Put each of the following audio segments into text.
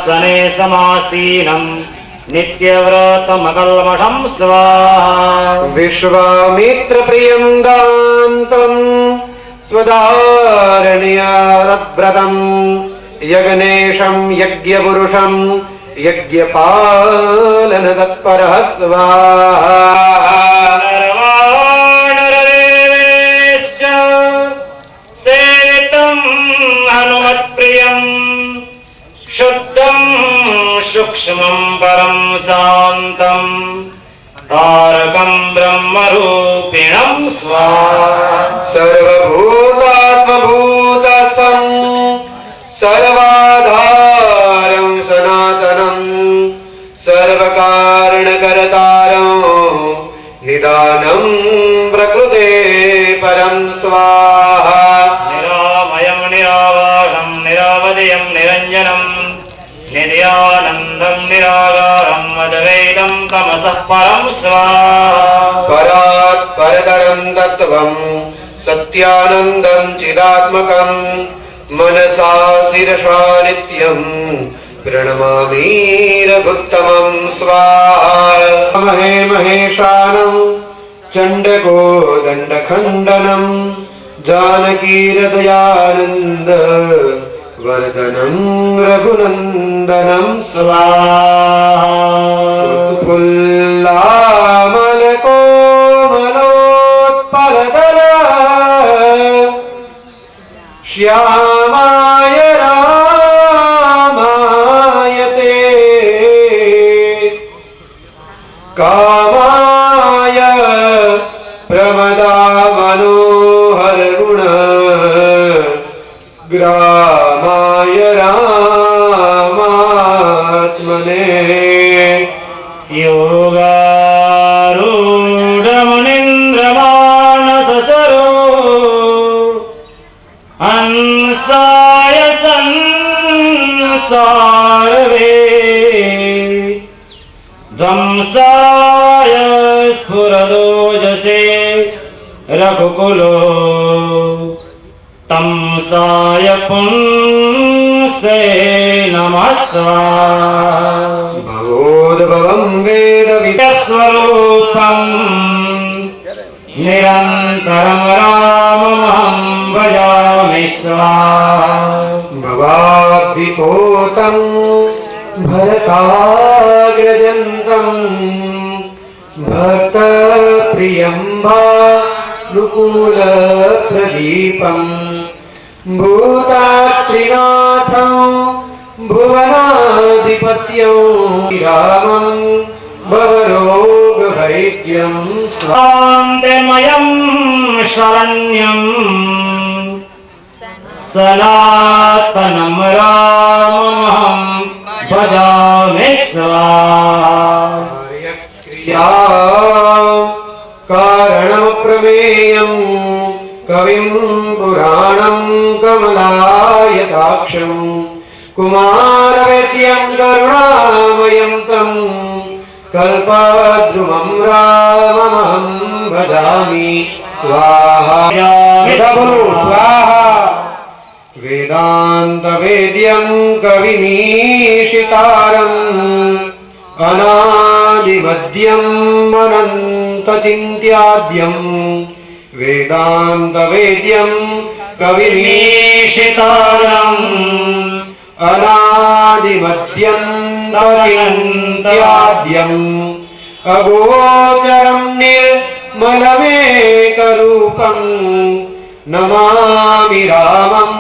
सने समासीनं नित्यव्रतमकल्मषं स्वाहा विश्वामित्र प्रियं दान्तं स्वधारणीयव्रतं यज्ञेशं यज्ञपुरुषं यज्ञपालन तत्परः स्वाहा नरदेवेश्च सेवितं हनुमत्प्रियं शुद्धं सूक्ष्मं परं शान्तं तारकं ब्रह्मरूपिणं स्वाहा सर्वभूतात्मभूतस्थं सर्वाधारं सनातनं सर्वकारणकर्तारं निदानं प्रकृते परं स्वाहा निरामयं निरावारं निरावधियं निरञ्जनं नित्यानन्दं निराकारं अद्वैतं तमसः परं स्वाहा परात् परतरं तत्त्वं सत्यानन्दं चिदात्मकं मनसा शिरसा नित्यं प्रणमामीरभुत्तमं स्वाहा महे महेशानं चण्डको दण्डखण्डनं जानकीहृदयानन्द वर्धनं रघुनन्दनं स्वाहा फुल्लामलकोमलोत्पलदल श्यामाय रामाय ते कामाय प्रमदा मनोहर गुण ग्रामाय रामात्मने योगारूढमुनीन्द्रमानससरो हंसाय संसारवे ध्वंसाय स्फुरदोजसे रघुकुलो तंसाय पुंसे नमः स्वाहा भवोद्भवं वेदविदस्वरूपं निरन्तरं राममहं भजामि स्वाहा भवाब्धिपोतं भरताग्रजन्तं भक्तप्रियं भानुकूलप्रदीपं भूतात्रिनाथं भुवनाधिपत्यं रामं भवरोगभैद्यं शान्तिमयं शरण्यं सनातनं राममहं भजामि स्वाहा कारणप्रमेयं कविं पुराणं कमलायताक्षं कुमारवेद्यं करुणामयं तं कल्पद्रुमं राममहं भजामि स्वाहा स्वाहा वेदान्तवेद्यं कविमीशितारम् अनादिमध्यम् अनन्तचिन्त्याद्यम् वेदान्तवेद्यं कविमीशितारम् अनादिमध्यम् अनन्तचिन्त्याद्यम् अगोचरं निर्मलमेकरूपम् नमामि रामं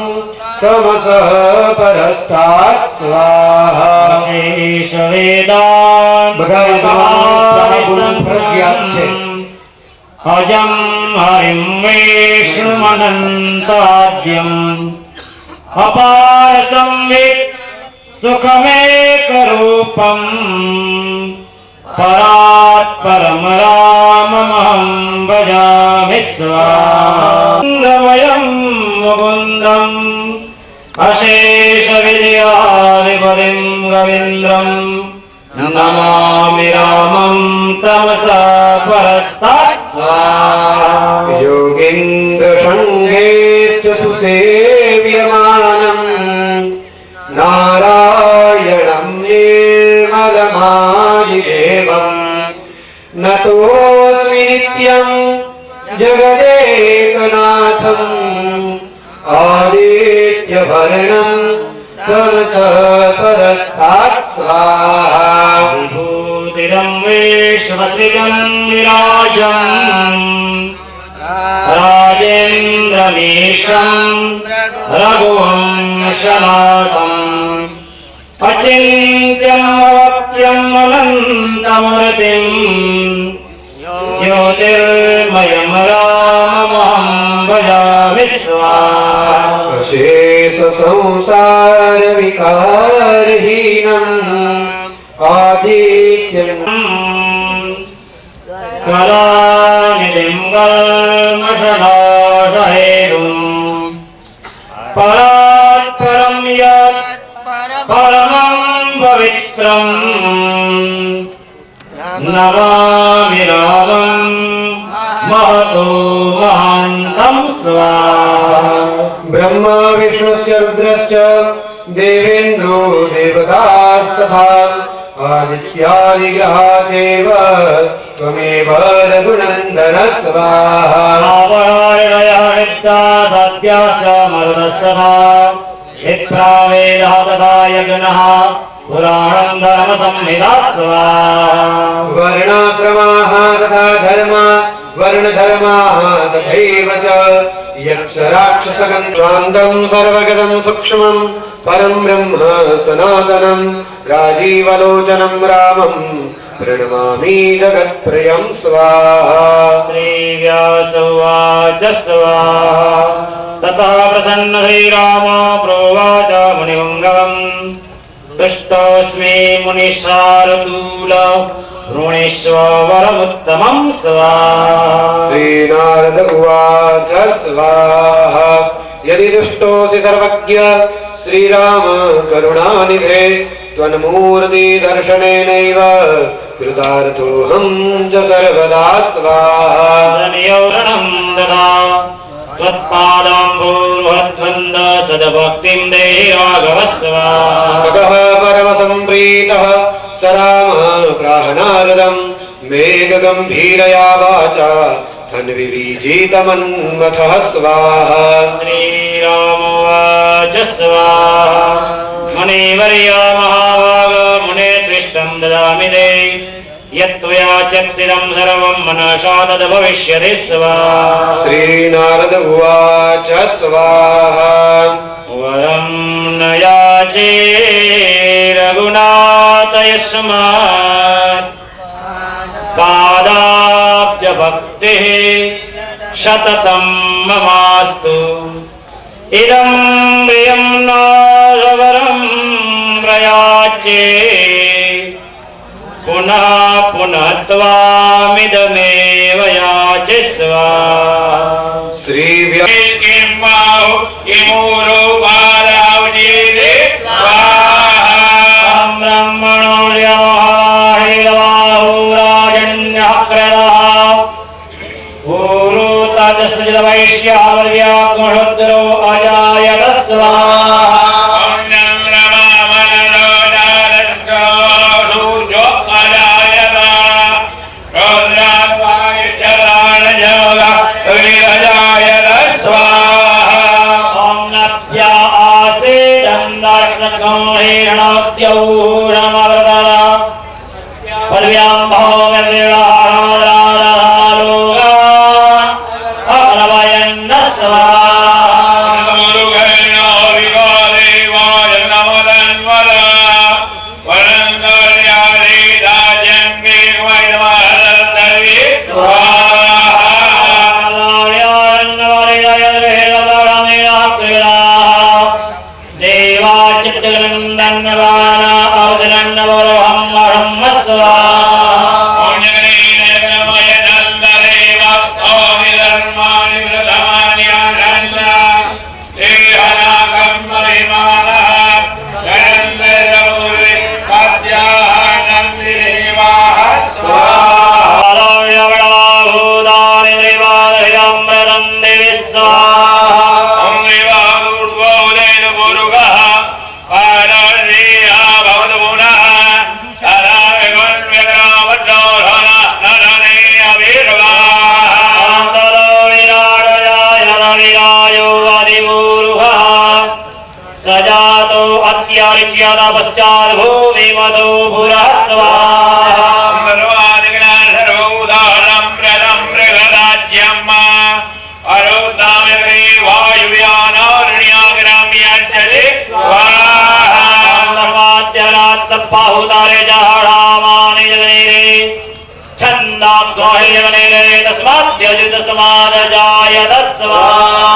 तमसः परस्तात् स्वाहा शेष वेदान्तप्रज्ञाच्छे अजं हरिं विष्णुमनन्ताद्यम् अपार संवित् सुखमेकरूपम् परात् परं राममहं भजामि स्वाहा मुकुन्दम् अशेषविजयाधिपतिं रवीन्द्रं नमामि रामं तमसा परस्तात् स्वाहा योगीन्द्रशृङ्गेश्च सुसेव्यमानं नारायणं नतोऽस्मि नित्यं जगदेकनाथम् आदित्यवर्णं तमसः परस्तात् स्वाहा विभूतिरं विश्वसृजं विराजम् राजेन्द्रमीशं रघुवंशनाथम् अचिन्त्यमवक्त्यम् अनन्तमूर्तिम् ज्योतिर्मयं राममहं भजामि स्वाहा अशेष संसार विकारहीनम् आदित्यं कलानिधिं कल्मषनाशहेतुम् परात्परं यत् परमं पवित्रम् नमामि रामं महतो महान्तं स्वाहा ब्रह्मा विष्णुश्च रुद्रश्च देवेन्द्रो देवतास्तथा आदित्यादिग्रहासेव त्वमेव रघुनन्दन स्वाहा आवरणयः विद्या सत्याश्च मरुतस्तथा यत्रावेदः तथा यज्ञः पुराणं धर्मसंहिता स्वाहा वर्णाश्रमाः तथा धर्मा वर्णधर्माः तथैव च यक्षराक्षसगन्ध्वान्तं सर्वगतं सूक्ष्मं परं ब्रह्म सनातनं राजीवलोचनं रामं प्रणमामि जगत्प्रियं स्वाहा श्रीव्यास उवाच स्वाहा ततः प्रसन्न श्रीराम प्रोवाच मुनिपुङ्गवम् तुष्टोऽस्मि मुनिशारदूल वृणीष्व वरमुत्तमं स्वाहा श्रीनारद उवाच स्वाहा यदि दुष्टोऽसि सर्वज्ञ श्रीराम करुणानिधे त्वन्मूर्ति दर्शनेनैव कृतार्थोऽहं च सर्वदा स्वाहा रणं ददा त्वत्पादाम्भोर्वद्वन्द सदभक्तिं देहि राघव स्वाहा ततः परमसम्प्रीतः स रामः प्राह नारदम् मेघगम्भीरया वाचा तन्विविजितमन्मथः स्वाहा श्रीरामोवाच स्वाहा मुनिवर्य महाभाग मुने दृष्टं ददामि ते यत्त्वया चक्षिदं सर्वं मनसा तद्भविष्यति स्वाहा श्रीनारद उवाच स्वाहा वरं न याचे रघुनाथ यस्मात् पादाब्ज भक्तिः सततं ममास्तु इदं प्रियं नारवरं प्रयाचे पुनः पुनः त्वामिदमेव याचे स्वाहा श्रीव्या ब्रह्मणो वैश्यावर्याग्महोत्तरो अजायत स्वाहा स्वात्यारिच्यादा पश्चात् भूमि मधु पुरः स्वाहा सर्वादिग्नां सर्वोदानं प्रदं मृगराज्यम् अरोतामग्रे वायुव्यानारण्याग्राम्याच्चले स्वाहा सर्वात्यरात् सप्पाहुतारे जहडामानि जगनेरे छन्दां द्वाहि जगनेरे तस्माद्यजुत समादजाय तस्वाहा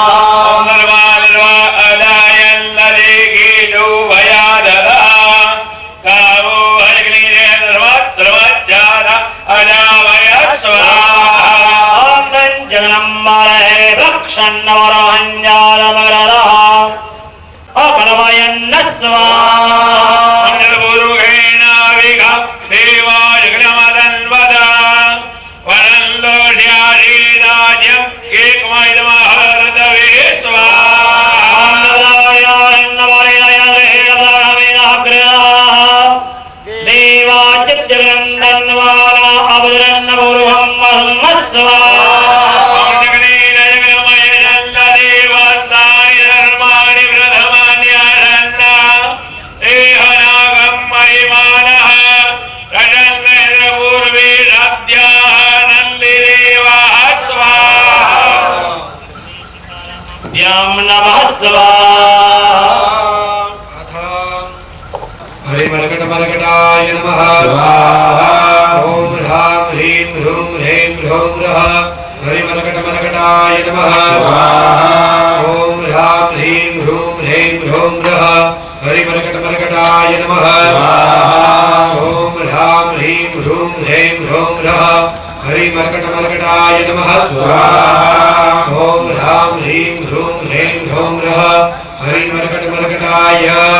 जगनं मारहे रक्षन्नवरहञ्जालमगरः अकर्मयन्न स्वाहा हरिमरकटमरकटाय नमः स्वाहा ओम ह्रां ह्रीं ह्रूं ह्रैं ह्रौं ह्रः हरिमरकटमरकटाय नमः स्वाहा ओम ह्रां ह्रीं ह्रूं ह्रैं ह्रौं ह्रः हरिमरकटमरकटाय नमः स्वाहा ओम ह्रां ह्रीं ह्रूं ह्रैं ह्रौं ह्रः हरिमरकटमरकटाय नमः स्वाहा ओम ह्रां ह्रीं ह्रूं ह्रैं ह्रौं ह्रः हरिमरकटमरकटाय स्वाहा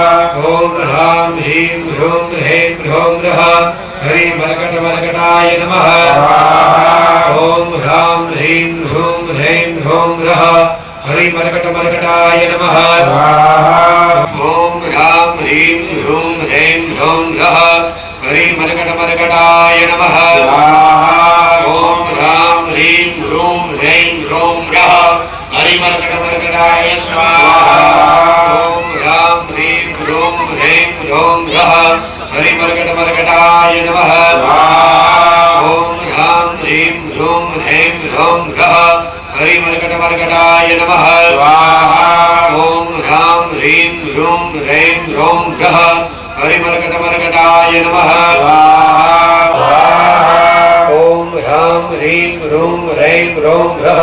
ओम ह्रां ह्रीं ह्रूं ह्रैं ह्रौं ह्रः हरिमरकटमरकटाय नमः स्वाहा ओम ह्रां ह्रीं ह्रूं ह्रैं ह्रौं ह्रः हरिमरकटमरकटाय नमः स्वाहा ओम ह्रां ह्रीं ह्रूं ह्रैं ह्रौं ह्रः हरिमरकटमरकटाय नमः स्वाहा ओम ह्रां ह्रीं ह्रूं ह्रैं ह्रौं ह्रः हरिमरकटमरकटाय स्वाहा ओम ह्रां ह्रीं ह्रूं ह्रैं ह्रौं ह्रः हरिमरकटमरकटाय नमः स्वाहा ओम ह्रां ह्रीं ह्रूं ह्रैं ह्रौं ह्रः हरिमरकटमरकटाय नमः स्वाहा ओम ह्रां ह्रीं ह्रूं ह्रैं ह्रौं ह्रः हरिमरकटमरकटाय नमः स्वाहा ओम ह्रां ह्रीं ह्रूं ह्रैं ह्रौं ह्रः हरिमरकटमरकटाय नमः स्वाहा ओम ह्रां ह्रीं ह्रूं ह्रैं ह्रौं ह्रः हरिमरकटमरकटाय नमः स्वाहा ओम ह्रां ह्रीं ह्रूं ह्रैं ह्रौं ह्रः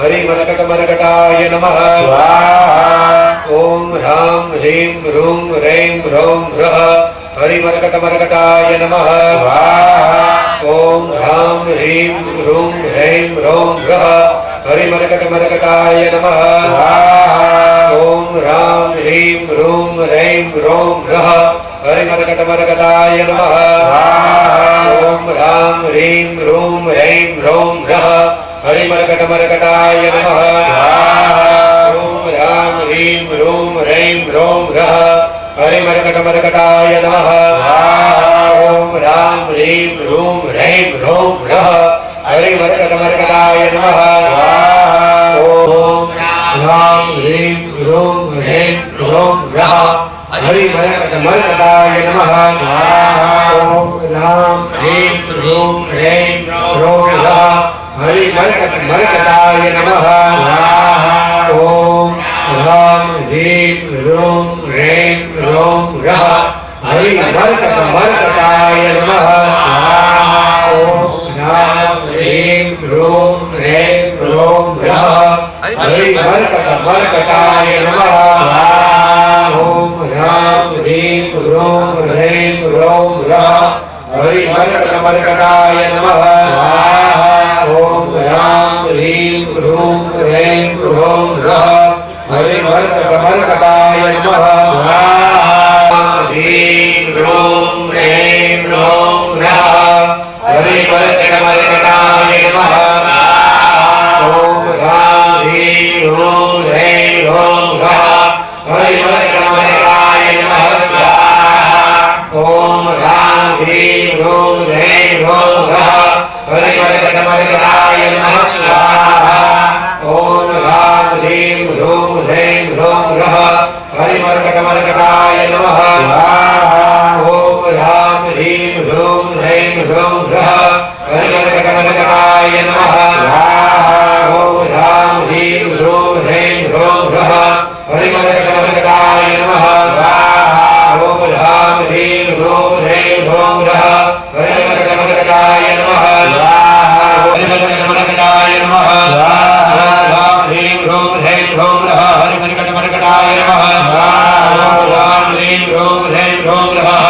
हरिमरकटमरकटाय नमः स्वाहा ओम ह्रां ह्रीं ह्रूं ह्रैं ह्रौं ह्रः हरिमरकटमरकटाय नमः स्वाहा ओम ह्रां ह्रीं ह्रूं ह्रैं ह्रौं ह्रः हरिमरकटमरकटाय नमः स्वाहा ओम ह्रां ह्रीं ह्रूं ह्रैं ह्रौं ह्रः हरिमरकटमरकटाय नमः स्वाहा ओम ह्रां ह्रीं ह्रूं ह्रैं ह्रौं ह्रः हरिमरकटमरकटाय नमः स्वाहा ओम ह्रां ह्रीं ह्रूं ह्रैं ह्रौं ह्रः हरिमरकटमरकटाय नमः स्वाहा ओम ह्रां ह्रीं ह्रूं ह्रैं ह्रौं ह्रः हरिमरकटमरकटाय नमः स्वाहा ओम ह्रां ह्रीं ह्रूं ह्रैं ह्रौं ह्रः हरिमरकटमरकटाय नमः स्वाहा ओम ह्रां ह्रीं ह्रूं ह्रैं ह्रौं ह्रः हरिमरकटमरकटाय नमः स्वाहा ओम ह्रां ह्रीं ह्रूं ह्रैं ह्रौं ह्रः हरिमरकटमरकटाय नमः स्वाहा ओम ह्रां ह्रीं ह्रूं ह्रैं ह्रौं ह्रः हरिमरकटमरकटाय नमः स्वाहा ह्रीं ह्रूं ह्रैं ह्रौं ह्रः हरिमरकटमरकटाय नमः ओम ह्रां ह्रीं ह्रूं ह्रैं ह्रौं ह्रः हरिमरकटमरकटाय नमः स्वाहा ओम ह्रां ह्रीं ह्रूं ह्रैं ह्रौं ह्रः हरिमरकटमरकटाय नमः स्वाहा ओम ह्रां ह्रीं ह्रूं ह्रैं ह्रौं ह्रः हरिमरकटमरकटाय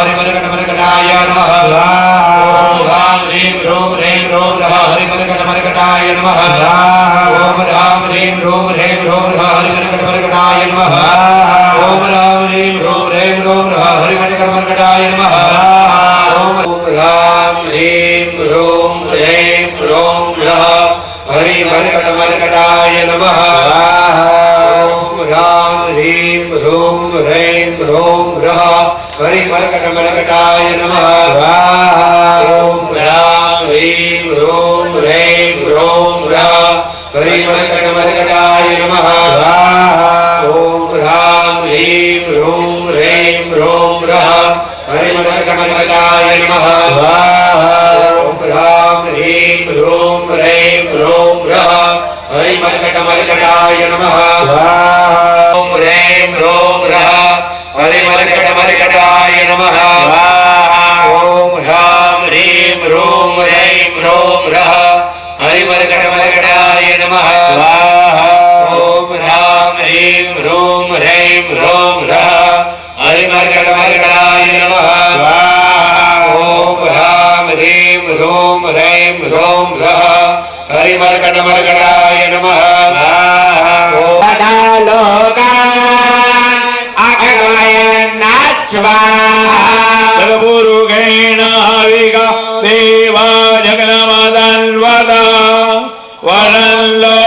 हरिमरकटमरकटाय नमः ओम राम ह्रीं ह्रूं ह्रीं ह्रूं नः हरिमरकटमरकटाय नमः ओम राम ह्रीं ह्रूं ह्रीं ह्रूं नः हरिमरकटमरकटाय नमः ओम राम ह्रीं ह्रूं ह्रीं ह्रूं नः हरिमरकटमरकटाय नमः ओम राम ह्रीं ह्रूं ह्रीं ह्रूं नः हरिमरकटमरकटाय नमः ओम राम ह्रीं ह्रूं ह्रीं ह्रूं नः हरिमरकटमरकटाय नमः ओम राम ह्रीं ह्रूं ह्रीं ह्रूं नः हरिमरकटमरकटाय नमः ओम राम ह्रीं ह्रूं ह्रीं ह्रूं नः हरिमरकटमरकटाय नमः ओम राम ह्रीं ह्रूं ह्रीं ह्रूं नः हरिमरकटमरकटाय नमः ओम ह्रीं ह्रूं नः हरिमरकटमरकटाय नमः ओम राम ह्रीं ह्रूं ह्रीं ह्रूं नः हरिमरकटमरकटाय नमः ओम राम ह्रीं ह्रूं ह्रीं ह्रूं नः हरिमरकटमरकटाय नमः ओम राम ह्रीं ह्रूं ह्रीं ह्रूं नः हरिमरकटमरकटाय नमः सर्वपुरुषेण हविका देवा जगन्मातान्वदा वरल्लोर्यादिराज्यं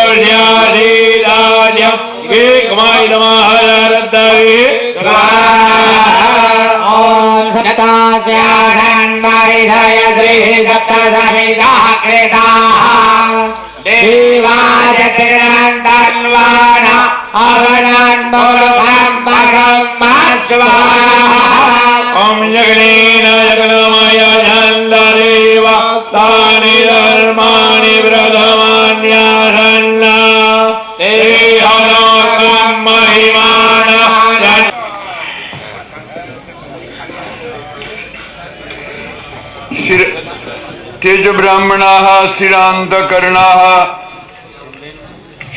एकमायिदमहारद्दये ओम सतास्याधन्वरिधय श्रीसप्तदशितः कृताः देवाजतिरन्दन्वान अवनन्मुरुखं परमस्वाहा ओम जगनेन जगन्मय नन्ददेव तानि धर्माणि व्रतमान्यासन्न ते अलोकं महिमानः तेज ब्राह्मणाः शिरान्तकर्णाः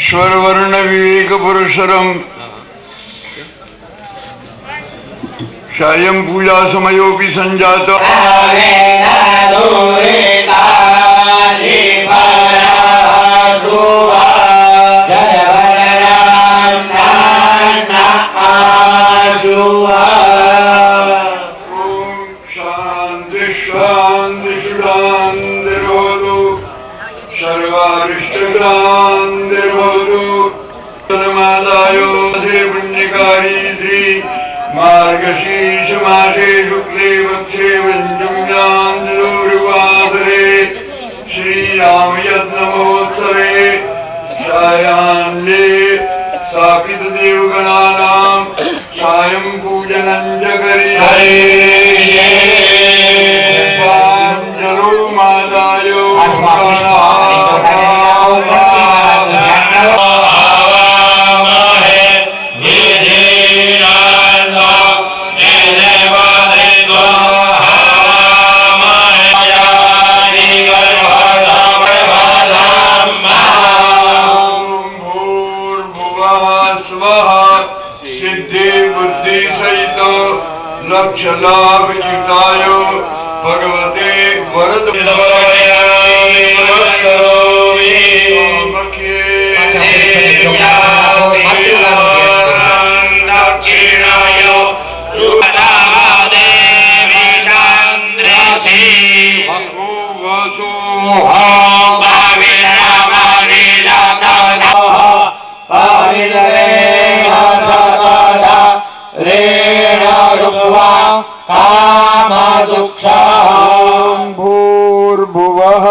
स्वरवर्ण विवेक पुरुषरम् सायं पूजा समयोपि संजात पुण्यकारी श्री मार्गशीर्ष मासे शुक्ले वक्षे पंचम्यान्वासरे श्रीराम यज्ञ महोत्सवे सायाह्ने स्थापित देवगणानां सायं पूजनं च करिष्ये मातायो लक्ष्य लाभ युताय भगवते वरद कामदुक्षां भूर्भुवः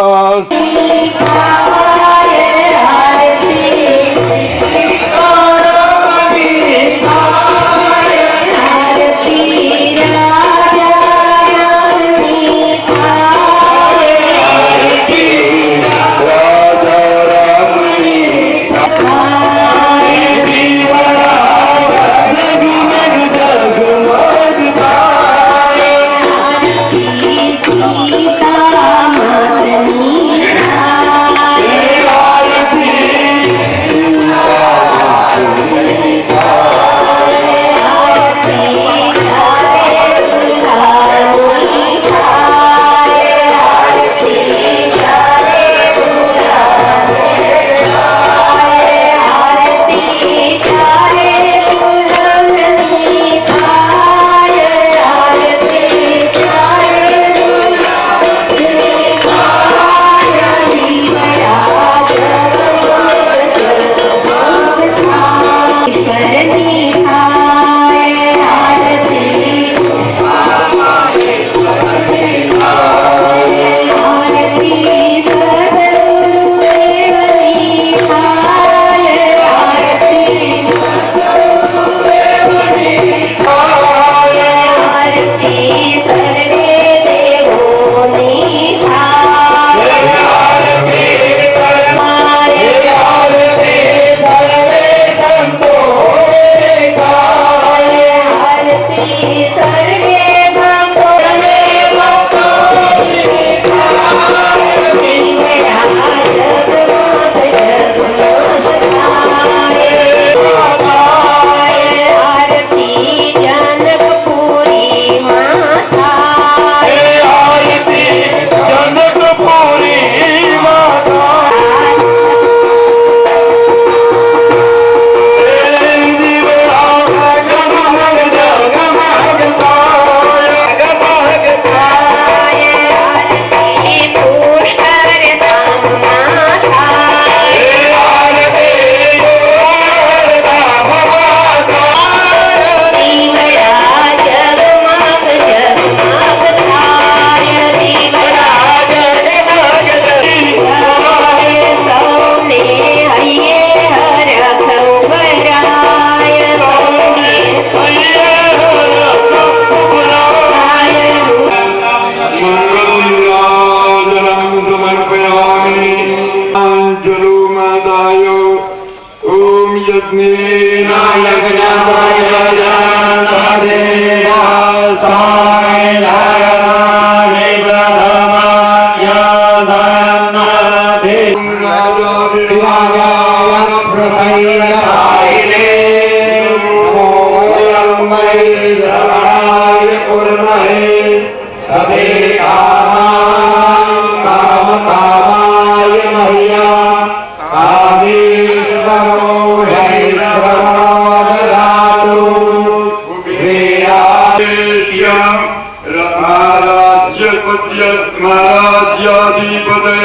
महाराज्याधिपते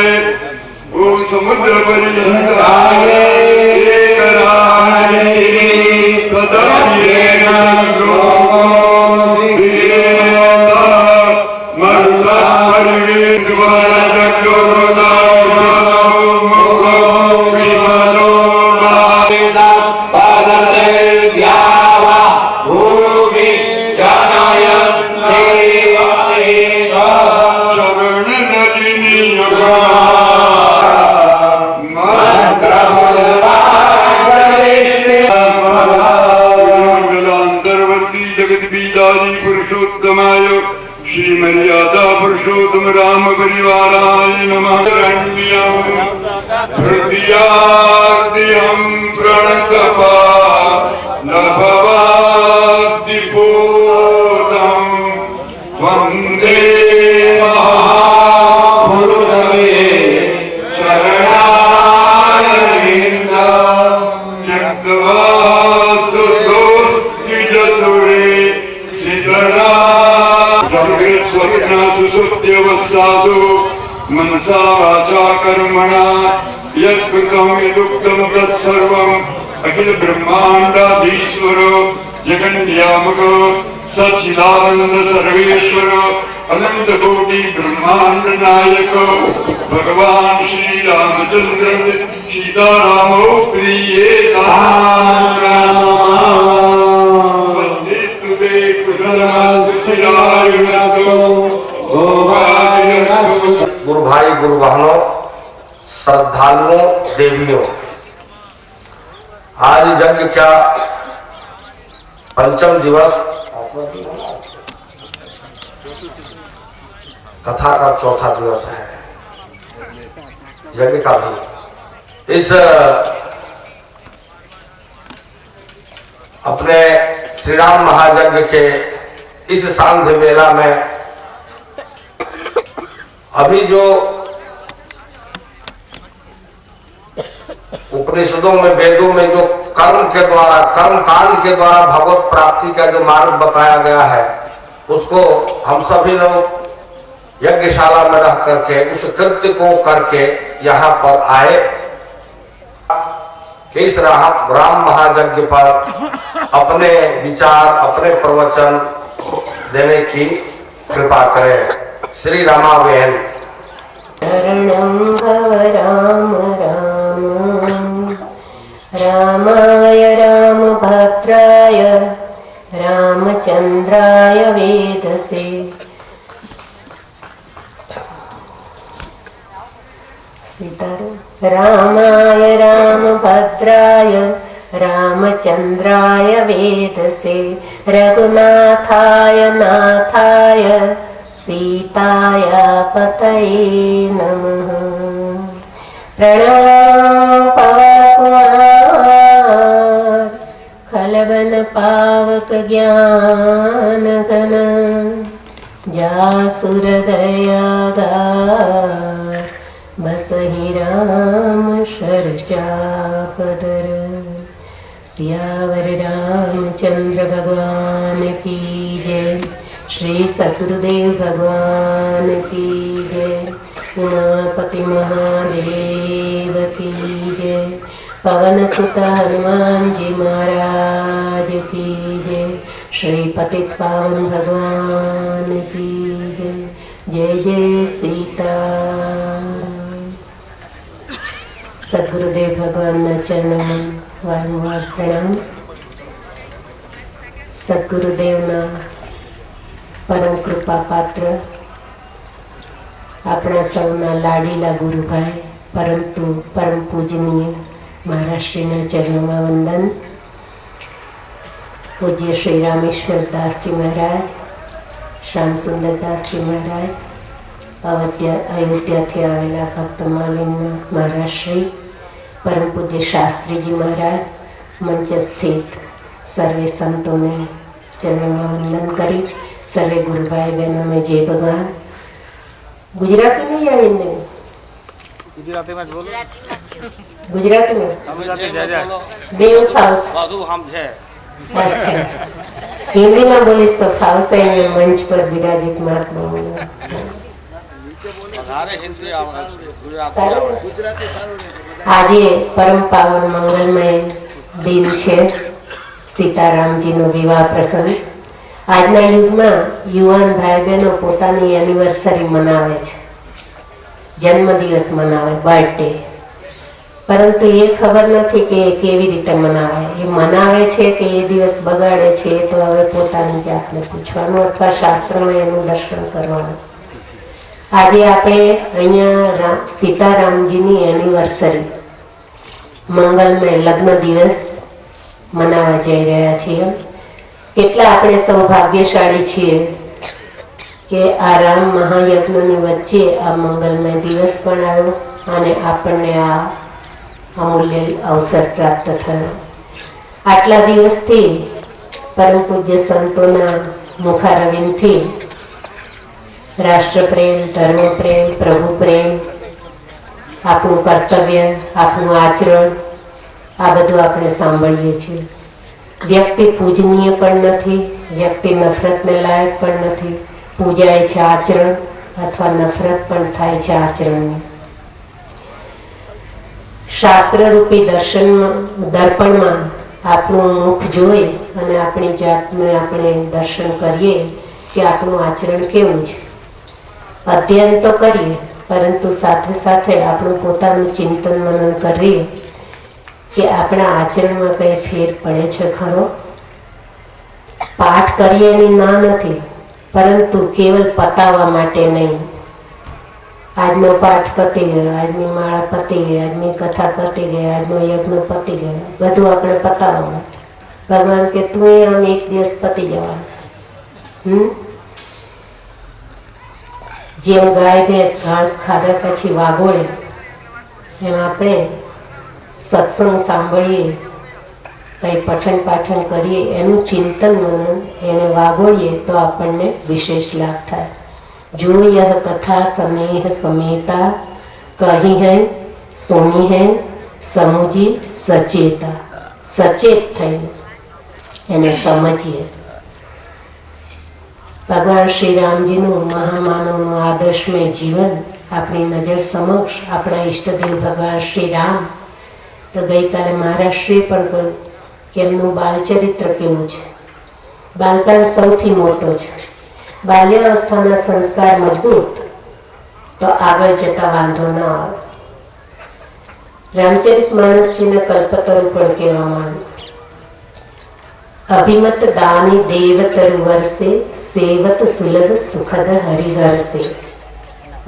ओम समुद्र परिहराय एकराय सदर्येण लोको विवेदा मर्दा परिवेद्वारा जगोदा मुखो विमलो वादा पादते द्यावा भूमि जनायन् देवा शरण नलिनी मंगलांतर्वर्ती जगत बीजारी पुरुषोत्तमाय श्री मर्यादा पुरुषोत्तम राम परिवाराय नमः। हृदयाद्यं प्रणतपा नभवाद्दिपूतं वन्दे महापुरुषमे शरणारविन्दं त्यक्त्वा सुदोस्तिजसुरे सिद्धना स्वप्नासु सुप्त्यवस्थासु मनसा वाचा कर्मणा यत्कृतं यदुक्तं तत्सर्वम् अखिल ब्रह्मांडाधीश्वर जगन्यामक सच्चिदानंद सर्वेश्वर अनंत कोटि ब्रह्मांड नायक भगवान श्री रामचंद्र सीतारामो प्रियेता गुरु भाई गुरु बहनों, श्रद्धालुओं, देवियों, आज यज्ञ का पंचम दिवस, कथा का चौथा दिवस है, यज्ञ का भी। इस अपने श्री राम महायज्ञ के इस सांध्य मेला में अभी जो उपनिषदों में, वेदों में जो कर्म के द्वारा, कर्म कांड के द्वारा भगवत प्राप्ति का जो मार्ग बताया गया है, उसको हम सभी लोग यज्ञशाला में रह करके उस कृत्य को करके यहाँ पर आए कि इस राम महायज्ञ पर अपने विचार, अपने प्रवचन देने की कृपा करें। श्री रामावेन। शरणं भव राम राम, रामाय रामभद्राय रामचन्द्राय वेदसे। रामाय रामभद्राय रामचन्द्राय वेदसे, रघुनाथाय नाथाय सीताय पतये नमः। प्रणव पवकुमार खलबन पावक ज्ञान घन, जासुर दयागार बसहि राम शरचापदर। सियावर रामचंद्र भगवान की जय, श्री सतगुरुदेव भगवान की जय, उमापति महादेव की जय, पवन सुत हनुमान जी महाराज की जय, श्री पतित पावन भगवान की जय। जय जय सीताराम। सद्गुरुदेव भगवान चरण में वारंवार प्रणाम। सद्गुरुदेवना परम कृपा पात्र अपना सौना लाडीला गुरुभाई, परंतु परम पूजनीय મહારાષ્ટ્રના ચરણોમાં વંદન. પૂજ્ય શ્રી રામેશ્વર દાસજી મહારાજ, શ્યામ સુંદર દાસજી મહારાજ, અયોધ્યાથી આવેલા ભક્ત માલિનના મહારાજશ્રી, પરમ પૂજ્ય શાસ્ત્રીજી મહારાજ, મંચ સ્થિત સર્વે સંતોને ચરણોમાં વંદન કરી, સર્વે ગુરુભાઈ બહેનોને જય ભગવાન. ગુજરાતી નહીં આવીને ગુજરાતીમાં બેવ ફાવશે. અચ્છા, હિન્દીમાં બોલીશ તો ફાવશે. અહીંયા મંચ પર બિરાજિત મહાત્મા આજે પરમ પાવન મંગલમય દિન છે, સીતારામજીનો વિવાહ પ્રસંગ. આજના યુગમાં યુવાન ભાઈ બહેનો પોતાની એનિવર્સરી મનાવે છે, જન્મદિવસ મનાવે, બર્થડે, પરંતુ એ ખબર નથી કે એ કેવી રીતે મનાવે. એ મનાવે છે કે એ દિવસ બગાડે છે, એ તો હવે પોતાની જાતને પૂછવાનું અથવા શાસ્ત્રમાં એનું દર્શન કરવાનું. આજે આપણે અહીંયા સીતારામજીની એનિવર્સરી, મંગલમય લગ્ન દિવસ મનાવવા જઈ રહ્યા છીએ. કેટલા આપણે સૌભાગ્યશાળી છીએ કે આ રામ મહાયજ્ઞની વચ્ચે આ મંગલમય દિવસ પણ આવ્યો અને આપણને આ અમૂલ્ય અવસર પ્રાપ્ત થયો. આટલા દિવસથી પરમ પૂજ્ય સંતોના મુખારવિંદથી રાષ્ટ્રપ્રેમ, ધર્મપ્રેમ, પ્રભુ પ્રેમ, આપણું કર્તવ્ય, આપણું આચરણ, આ બધું આપણે સાંભળીએ છીએ. વ્યક્તિ પૂજનીય પણ નથી, વ્યક્તિ નફરતને લાયક પણ નથી. પૂજાય છે આચરણ અથવા નફરત પણ થાય છે આચરણની. શાસ્ત્રરૂપી દર્પણમાં આપણું મુખ જોઈ અને આપણી જાતને આપણે દર્શન કરીએ કે આપણું આચરણ કેવું છે. અધ્યયન તો કરીએ, પરંતુ સાથે સાથે આપણું પોતાનું ચિંતન મનન કરીએ કે આપણા આચરણમાં કઈ ફેર પડે છે ખરો. પાઠ કરીએ એની ના નથી, પરંતુ કેવલ પતાવવા માટે નહીં. આજનો પાઠ પતી ગયો, આજની માળા પતી ગઈ, આજની કથા પતી ગઈ, આજનો યજ્ઞ પતી ગયો, બધું આપણે પતાવવા માટે. ભગવાન કે તું આમ એક દિવસ પતી જવાનું. જેમ ગાય ભેંસ ઘાસ ખાધા પછી વાગોળે, એમ આપણે સત્સંગ સાંભળીએ, કઈ પઠન પાઠન કરીએ, એનું ચિંતન મનન એને વાગોળીએ તો આપણને વિશેષ લાભ થાય. જો યહ કથા સ્નેહ સમેતા કહી હૈ સુની હૈ સમુજી સચેતા. સચેત થઈને એને સમજીએ. ભગવાન શ્રી રામજીનું મહામાનવનું આદર્શમય જીવન આપણી નજર સમક્ષ. આપણા ઈષ્ટદેવ ભગવાન શ્રી રામ તો ગઈકાલે મહારાજશ્રીએ પણ કહ્યું કે એમનું બાલચરિત્ર કેવું છે. બાલપણ સૌથી મોટો છે. બાલ્યાવસ્થાના સંસ્કાર મજબૂત તો આગળ જતા વાંધો ન આવે. રામચરિત માનસજીને કલ્પતરુ પણ કહેવામાં આવ્યું. અભિમત દાની દેવતરુ વર્ષે સેવત સુલભ સુખદ હરિહરસે.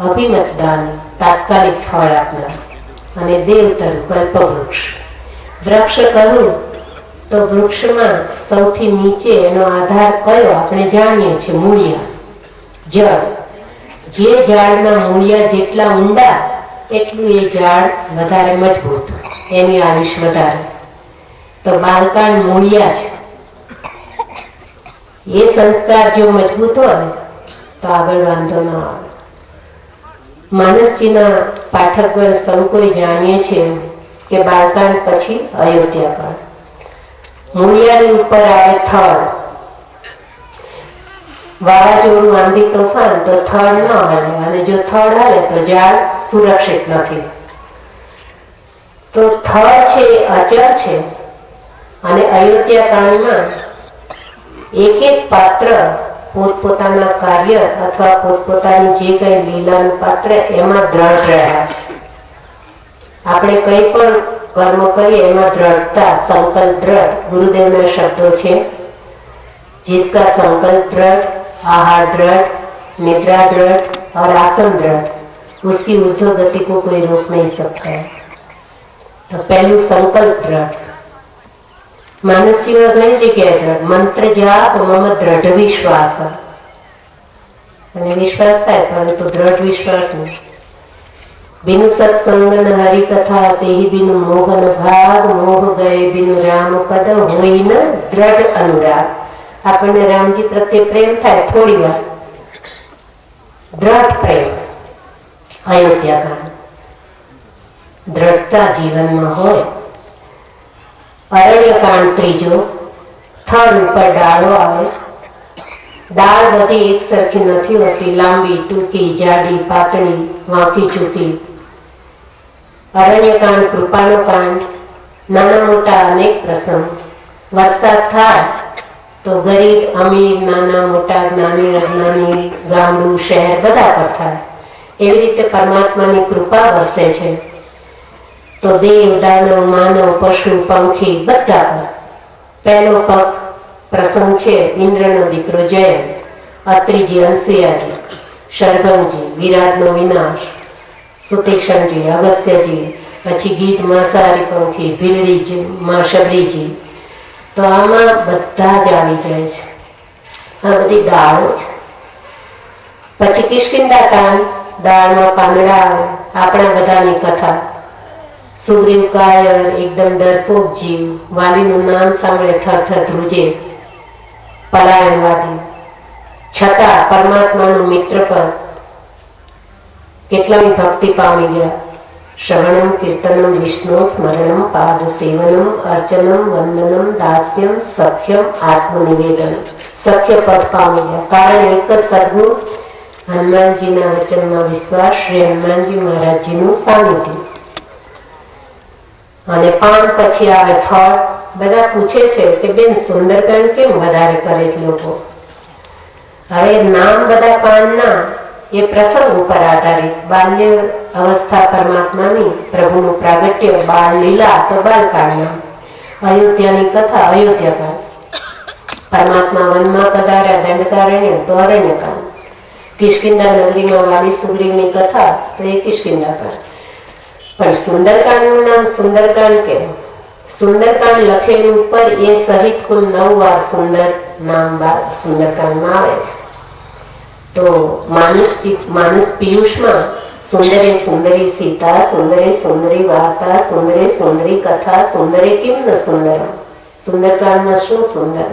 અભિમત દાની તાત્કાલિક ફળ આપનાર અને દેવતરુ કલ્પવૃક્ષ. વૃક્ષ કહ્યું તો વૃક્ષમાં સૌથી નીચે એનો આધાર કયો આપણે જાણીએ છીએ, મૂળિયા, જળ. જે ઝાડના મૂળિયા જેટલા ઊંડા એટલું એ ઝાડ વધારે મજબૂત, એની આયુષ વધારે. તો બાલકાળ મૂળિયા છે. એ સંસ્કાર જો મજબૂત હોય તો આગળ વાંધો ન આવે. માનસજીના પાઠકગણ સૌ કોઈ જાણીએ છીએ કે બાલકાળ પછી અયોધ્યાકાળ. મૂળિયાની ઉપર આવે થડ. વાવાઝોડું, આંધી, તોફાન તો થડ ન હાલે, અને જો થડ હાલે તો ઝાડ સુરક્ષિત નથી. તો થડ છે એ અચર છે. અને અયોધ્યા કાળમાં એક એક પાત્ર પોતપોતાના કાર્ય અથવા પોતપોતાની જે કઈ લીલાનું પાત્ર એમાં દ્રઢ રહ્યા છે. આપણે કઈ પણ કર્મ કરીએ એમાં દ્રઢતા, સંકલ્પ દ્રઢ. ગુરુદેવના શબ્દો છે, जिसका संकल्प दृढ़, आहार दृढ़, निद्रा दृढ़ और आसन दृढ़, उसकी ऊर्ध्व गति को कोई रोक नहीं सकता है. તો પહેલું સંકલ્પ દ્રઢ. માનસ જીવન ઘણી જગ્યાએ દ્રઢ મંત્ર જાપ મમ દ્રઢ વિશ્વાસ, અને વિશ્વાસ થાય પરંતુ દ્રઢ વિશ્વાસ નહીં. બિનુ સત્સંગન હરિકથા તેહી બિનુ મોહન ભાગ, મોહ ગયે બિનુ રામ પદ હોય ન દ્રઢ અનુરાગ. આપણને રામજી પ્રત્યે પ્રેમ થાય થોડી વાર, દ્રઢ પ્રેમ. અયોધ્યાકાંડ દ્રઢતા જીવનમાં હોય. અરણ્યકાંડ ત્રીજો, થડ ઉપર ડાળો આવે. ડાળ બધી એક સરખી નથી હોતી, લાંબી, ટૂંકી, જાડી, પાતળી, વાંકી ચૂકી. અરણ્યકાંડ કૃપાનો કાંડ. નાના મોટા અનેક પ્રસંગ. વરસાદ થાય તો ગરીબ અમીર, નાના મોટા, જ્ઞાની અજ્ઞાની, ગામડું શહેર બધા પર થાય. એવી રીતે પરમાત્માની કૃપા વરસે છે તો દેવ, દાનવ, માનવ, પશુ, પંખી બધા પર. પહેલો પ્રસંગ છે ઇન્દ્રનો દીકરો જયંત, અત્રિજી, અનસુયાજી, શરભંગજી, વિરાટનો વિનાશ, સુતીક્ષણજી, અગસ્યજી, પછી ગીત માંસાહારી પંખી, ભીલડીજી, માં શબરીજી. તો આમાં બધા જ આવી જાય છે. આ બધી ડાળો છે. પછી કિષ્કિંધા કાંડ, દાળમાં પાંદડા આવે. આપણા બધાની કથા. સુગ્રીવ કાયર, એકદમ ડરપોક જીવ, વાલીનું નામ સાંભળે થરથર ધ્રુજે, પલાયણવાદી, છતાં પરમાત્માનું મિત્ર પર કેટલાની ભક્તિ પામી ગયા. શ્રવણમ કીર્તનમ વિષ્ણુ સ્મરણમ પાદ સેવનમ અર્ચનમ વંદનમ દાસ્યમ સખ્યમ આત્મનિવેદન. સખ્ય પદ પામી ગયા. કારણ એક જ સદગુણ, હનુમાનજીના વચનમાં વિશ્વાસ, શ્રી હનુમાનજી મહારાજજીનું સાનિધ્ય. અને પાન પછી આવે ફળ. બધા પૂછે છે કે બેન સુંદરકાંડ કેમ વધારે કરે છે લોકો? હવે નામ બધા પાનના એ પ્રસંગ ઉપર આધારિત. બાલ્ય અવસ્થા પરમાત્માની, પ્રભુનું પ્રાગટ્ય, બાળ લીલા તો બાલકાળના, અયોધ્યાની કથા અયોધ્યાકાંડ, પરમાત્મા વનમાં પધાર્યા દંડકારણ્ય તો અરણ્યકાંડ, કિષ્કિંધા નગરીમાં વાલી સુગ્રીવની કથા તો એ કિષ્કિંધાકાંડ. પણ સુંદરકાંડનું નામ સુંદરકાંડ કેમ? સુંદરકાંડ લખેલું ઉપર એ સહિત કુલ 9 વાર સુંદર નામ સુંદરકાંડમાં આવે છે. તો માનસ પિયુષમાં સુંદરે સુંદરી સીતા, સુંદરે સુંદરી વાર્તા, સુંદરે સુંદરી કથા, સુંદરે કિમ ન સુંદર. સુંદરકાંડમાં શું સુંદર?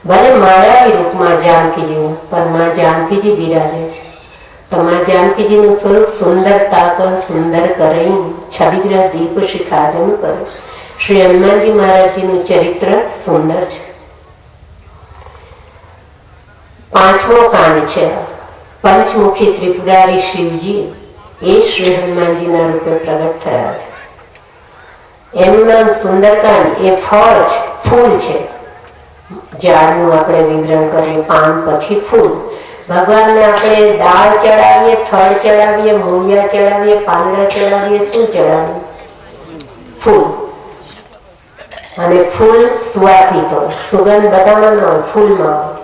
ભલે માયાવી રૂપમાં જાનકીજી, પણ માં જાનકીજી બિરાજે છે. તમારા જાનકીજીનું સ્વરૂપ સુંદરતા કર સુંદર કરે, છવિગ્રહ દીપ શિખાજન પર. શ્રી હનુમાનજી મહારાજજીનું ચરિત્ર સુંદર છે. 5મો કાંડ છે પંચમુખી ત્રિપુરારી શિવજી. એ શ્રી હનુમાનજીના રૂપે પ્રગટ થયા છે. એનું નામ સુંદરકાંડ. એ ફળ છે, ફૂલ છે. ઝાડનું આપણે વિવરણ કરીએ, પાન પછી ફૂલ. ભગવાનને આપણે દાળ ચડાવીએ, થડ ચડાવીએ, મૂળિયા ચડાવીએ, પાંદડા ચડાવીએ, શું ચડાવીએ? ફૂલ. અને ફૂલ સુવાસિત હોય, સુગંધ બધામાં ન હોય, ફૂલમાં હોય.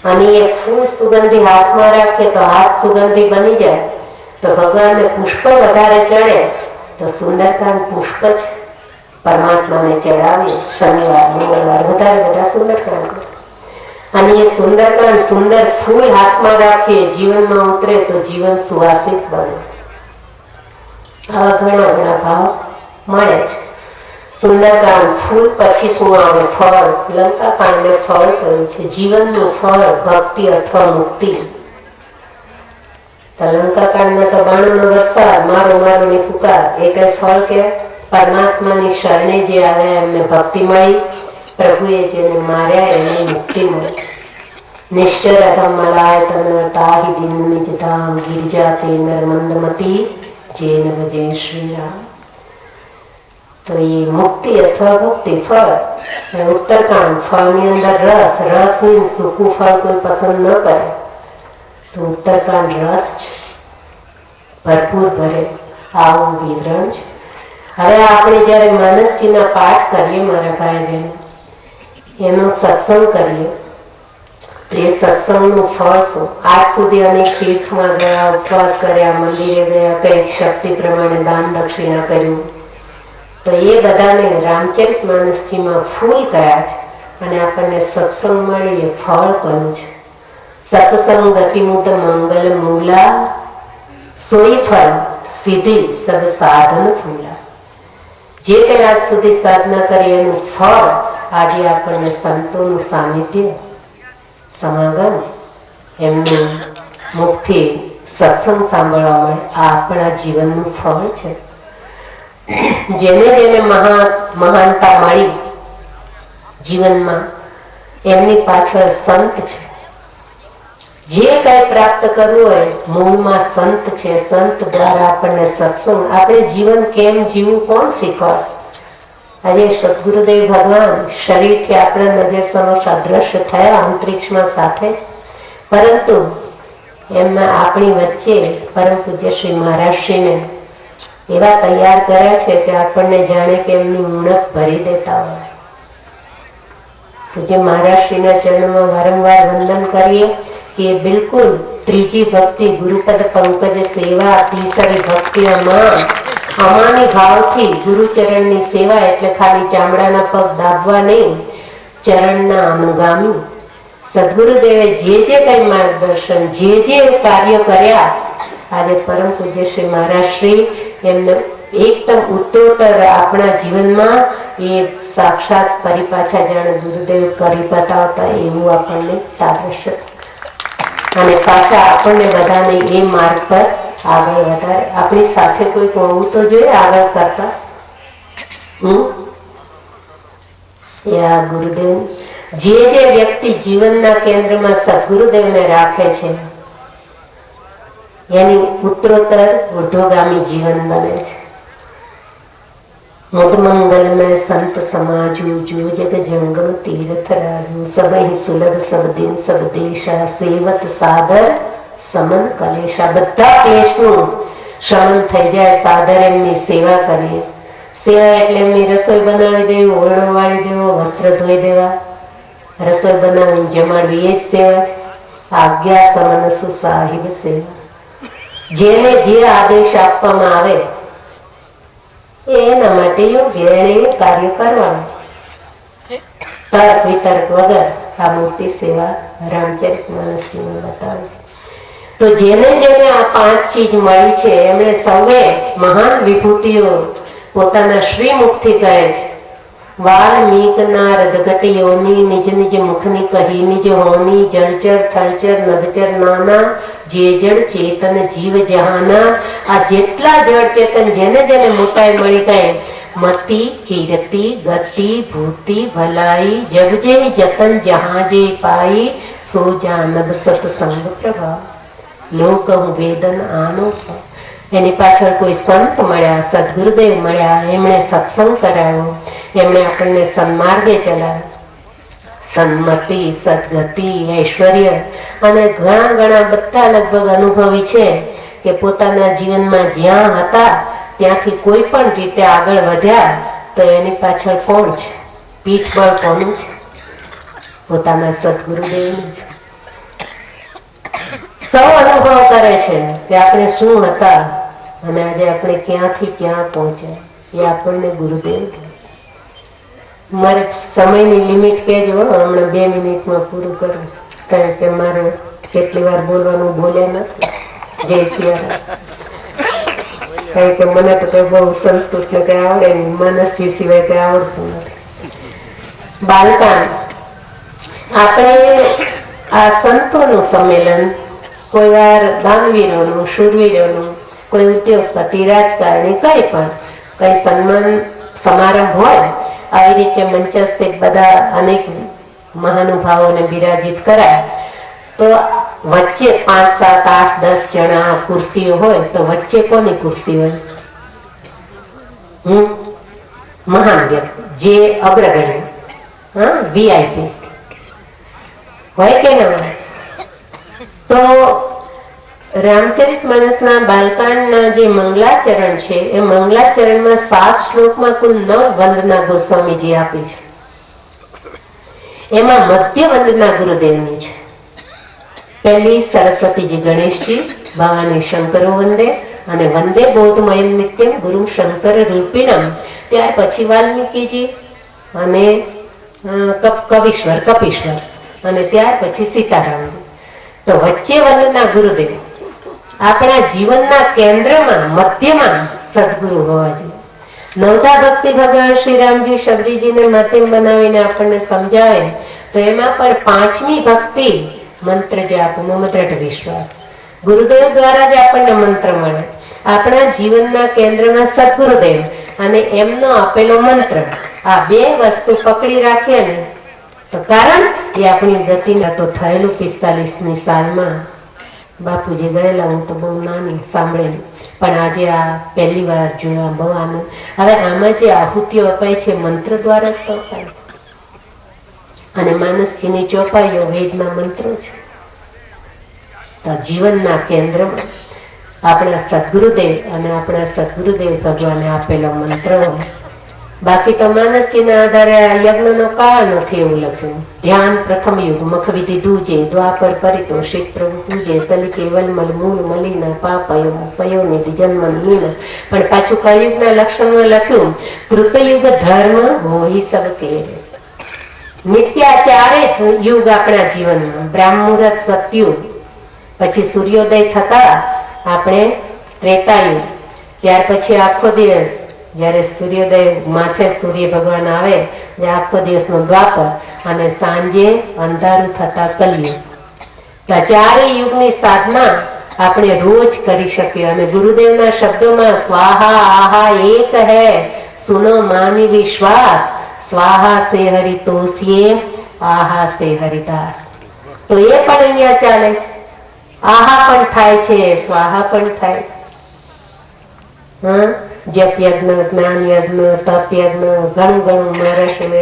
અને એ ફૂલ સુગંધી હાથમાં રાખીએ તો હાથ સુગંધી બની જાય. તો ભગવાનને પુષ્પ વધારે ચડે તો સુંદરકાંડ પુષ્પ છે. પરમાત્માને ચડાવીએ શનિવાર, મંગળવાર, વધારે બધા સુંદરકાંડ. અને એ સુંદરકાંડ સુંદર ફૂલ હાથમાં રાખીએ, જીવનમાં ઉતરે તો જીવન સુવાસિત બને. આવા ઘણા ઘણા ભાવ મળે છે. સુંદરકાંડ ફૂલ પછી શું આવે? ફળ. લંકાકાંડને ફળ કહ્યું છે, જીવનનું ફળ, ભક્તિ અથવા મુક્તિ. તો લંકાકાંડમાં તો બાણનો વરસાદ, મારો મારો ની પુકાર, એ કઈ ફળ કહેવાય? પરમાત્માની શરણે જે આવ્યા એમને ભક્તિ મળી, પ્રભુએ જેને માર્યા એને મુક્તિ મળી. નિશ્ચર અધમ મલાય તન તાહી દિન નિજ ધામ, ગિરજા તે નર્મંદમતી જેન ભજે શ્રી રામ. તો એ મુક્તિ અથવા ભક્તિ ફળ. ઉત્તરકાંડ, ફળની અંદર રસ. રસની સૂકું ફળ કોઈ પસંદ ન કરે તો ઉત્તરકાંડ રસ છે, ભરપૂર ભરે. આવું વિવરણ છે. હવે આપણે જયારે માનસજીના પાઠ કરીએ, મારા ભાઈ બહેન, એનો સત્સંગ કરીએ, એ સત્સંગનું ફળ શું? આજ સુધી અનેક તીર્થમાં ગયા, ઉપવાસ કર્યા, મંદિરે ગયા, કંઈક શક્તિ પ્રમાણે દાન દક્ષિણા કર્યું, તો એ બધાને રામચરિત માનસજીમાં ફૂલ કયા છે અને આપણને સત્સંગ મળી એ ફળ કર્યું છે. સત્સંગ ગતિમુત મંગલ મૂલા સોઈ ફળ સિદ્ધિ સબ સાધન ફૂલા. જે કંઈ આજ સુધી સાધના કરી એનું ફળ આજે આપણને સંતોનું સાનિધ્ય, સમાગમ, એમનું મુખથી સત્સંગ સાંભળવા મળે, આ આપણા જીવનનું ફળ છે. જેને જેને મહાનતા મળી જીવનમાં, એમની પાછળ સંત છે. જે કઈ પ્રાપ્ત કરવું હોય મૂળમાં સંત છે. સંત દ્વારા આપણને સત્સંગ, આપણે જીવન કેમ જીવવું કોણ શીખવાડશે? આજે સદગુરુદેવ ભગવાન શરીરથી આપણા નજર સમક્ષ અદ્રશ્ય થયા અંતરિક્ષમાં સાથે જ, પરંતુ એમના આપણી વચ્ચે પરમ પૂજ્ય શ્રી મહારાજશ્રીને એવા તૈયાર કર્યા છે કે આપણને જાણે કે એમની ઉણપ ભરી દેતા હોય. પૂજ્ય મહારાજશ્રીના ચરણમાં વારંવાર વંદન કરીએ કે બિલકુલ ત્રીજી ભક્તિ ગુરુપદ પંકજ સેવા, તીસરી ભક્તિ અમાની ભાવથી ગુરુચરણની સેવા એટલે ખાલી ચામડાના પગ દાબવા નહીં, ચરણના અનુગામી. સદગુરુદેવે જે કઈ માર્ગદર્શન, જે કાર્ય કર્યા, આજે પરમ પૂજ્ય શ્રી મહારાજશ્રી એમને એકદમ ઉત્તરોત્તર આપણા જીવનમાં એ સાક્ષાત પરિપાછા જાણે ગુરુદેવ કરી બતાવતા એવું આપણને સાદૃશ્ય અને પાછા આપણને બધાને એ માર્ગ પર આગળ વધારે. આપણી સાથે કોઈ હોવું તો જોઈએ આગળ કરતા. ગુરુદેવ જે વ્યક્તિ જીવનના કેન્દ્રમાં સદગુરુદેવને રાખે છે એની ઉત્તરોત્તર ઉર્ધ્વગામી જીવન બને છે. મુદમંગલ में संत समाजू जो जग जंगम तीर्थ राजू सब ही सुलभ सब दिन सब देशा सेवत सादर समन कलेशा. બધા દેશનું શમન થઈ જાય સાદર એમની સેવા કરીએ. સેવા એટલે એમની રસોઈ બનાવી દેવી, ઓરડો વાળી દેવો, વસ્ત્ર ધોઈ દેવા, રસોઈ બનાવીને જમાડવી, એ જ સેવા છે. આજ્ઞા સમન સુસાહિબ સેવા. જેને જે આદેશ આપવામાં આવે એના માટે યોગ્ય એને કાર્ય કરવાનું, તર્ક વિતર્ક વગર. આ મોટી સેવા રામચરિત માનસજીમાં બતાવી. તો જેને જેને આ 5 ચીજ મળી છે એમણે સૌએ મહાન વિભૂતિઓ પોતાના શ્રીમુખથી કહે છે. વાલ્મીક નારદ ઘટિયોની નિજ નિજ મુખની કહી નિજ હોની જળચર થલચર નભચર નાના જે જળ ચેતન જીવ જહાના. આ જેટલા જળ ચેતન જેને જેને મોટાઈ મળી ગઈ, મતિ કીર્તિ ગતિ ભૂતિ ભલાઈ જગ જે જતન જહાજે પાઈ સો જાનબ સત્સંગ પ્રભાવ લોક વેદન આનો. એની પાછળ કોઈ સંત મળ્યા, સદગુરુદેવ મળ્યા, એમણે સત્સંગ કરાયો, એમણે આપણને સન્માર્ગે ચલાવ્યો. સન્મતિ, સદગતિ, ઐશ્વર્ય અને ઘણા બધા લગભગ અનુભવી છે કે પોતાના જીવનમાં જ્યાં હતા ત્યાંથી કોઈ પણ રીતે આગળ વધ્યા તો એની પાછળ કોણ છે? પીઠબળ કોનું છે? પોતાના સદગુરુદેવનું છે. સૌ અનુભવ કરે છે કે આપણે શું હતા અને આજે આપણે ક્યાંથી ક્યાં પહોંચ્યા, એ આપણને ગુરુદેવ. મારે સમયની લિમિટ કહેજો, હમણાં 2 મિનિટમાં પૂરું કરું, કારણ કે મારે કેટલી વાર બોલવાનું બોલ્યા નથી. જય સિયારામ. કારણ કે મને તો કઈ બહુ સંસ્કૃત ને કઈ આવડે નહીં, માનસજી સિવાય કઈ આવડતું નથી. બાલકાંડ આપણે આ સંતોનું સંમેલન, કોઈ વાર દાનવીરોનું, શૂરવીરોનું, કોઈ ઉદ્યોગપતિ, રાજકારણી, કઈ પણ કઈ સન્માન સમારંભ હોય, આવી રીતે મંચસ્થ બધા અનેક મહાનુભાવોને બિરાજિત કરાય તો વચ્ચે 5, 7, 8, 10 જણા ખુરશીઓ હોય તો વચ્ચે કોની ખુરશી હોય? મહાન વ્યક્તિ, જે અગ્રગણ્ય, VIP હોય કે ના હોય? તો રામચરિત માનસના બાલકાંડના જે મંગલાચરણ છે એ મંગલાચરણમાં 7 શ્લોકમાં કુલ 9 વંદના ગોસ્વામીજી આપી છે. એમાં મધ્ય વંદના ગુરુદેવની છે. पहली सरस्वती जी गणेश जी भवानी शंकरो वंदे અને વંદે બોધમયમ નિત્યમ ગુરુ શંકર રૂપિણમ. ત્યાર પછી વાલ્મીકી जी અને કપીશ્વર અને ત્યાર પછી સીતારામજી. તો વચ્ચે વંદના ગુરુદેવ. આપણા જીવનના કેન્દ્રમાં મધ્યમાં સદગુરુ હોવા જોઈએ. નવધા ભક્તિ ભગવાન શ્રી રામજી શબરીજીને માધ્યમ બનાવીને આપણને સમજાવે તો એમાં પણ પાંચમી ભક્તિ મંત્ર જાપ, દ્રઢ વિશ્વાસ. ગુરુદેવ દ્વારા જ આપણને મંત્ર મળે. આપણા જીવનના કેન્દ્રમાં સદગુરુદેવ અને એમનો આપેલો મંત્ર, આ બે વસ્તુ પકડી રાખીએ ને તો કારણ એ આપણી ગતિના તો થયેલું 45ની સાલમાં બાપુજી ગયેલા, હું તો બહુ નાની સાંભળેલી, પણ આજે આ પહેલી વાર જોયા, બહુ આનંદ. હવે આમાં જે આહુતિઓ અપાય છે મંત્ર દ્વારા જ તો અપાય, અને માનસજીની ચોપાઈઓ વેદના મંત્રો છે. તો જીવનના કેન્દ્રમાં આપણા સદગુરુદેવ અને આપણા સદગુરુદેવ ભગવાને આપેલો મંત્ર. બાકી તો માનસજીના આધારે આ યજ્ઞનો કાળ નથી એવું લખ્યું. ધ્યાન પ્રથમ યુગ મખવિધિ દૂજે, દ્વાપર પરિતોષિત પ્રભુ પૂજે, તલી કેવલ મલ મૂળ મલિના પાપયો પયો નિધિ જન્મ મીન. પણ પાછું કળયુગના લક્ષણમાં લખ્યું કૃતયુગ ધર્મ હોઈ સબ કેરે. નિત્ય આ ચારે યુગ આપણા જીવનમાં, બ્રાહ્મુહૂર્ત સતયુગ, પછી સૂર્યોદય થતા આપણે ત્રેતાયુગ, ત્યાર પછી આખો દિવસ જ્યારે સૂર્યોદય માથે સૂર્ય ભગવાન આવે આખો દિવસનો દ્વાપર, અને સાંજે અંધારું થતા કલયુગ. તો ચારે યુગની સાધના આપણે રોજ કરી શકીએ. અને ગુરુદેવના શબ્દોમાં સ્વાહા આહા એક હૈ સુનો માની વિશ્વાસ, સ્વાહા સે હરિતોષીએ આહા સે હરિદાસ. તો એ પણ અહીંયા ચાલે છે. આહા પણ થાય છે, સ્વાહા પણ થાય. જપ યજ્ઞ, જ્ઞાન યજ્ઞ, તપ યજ્ઞ, ઘણું મહારાષ્ટ્ર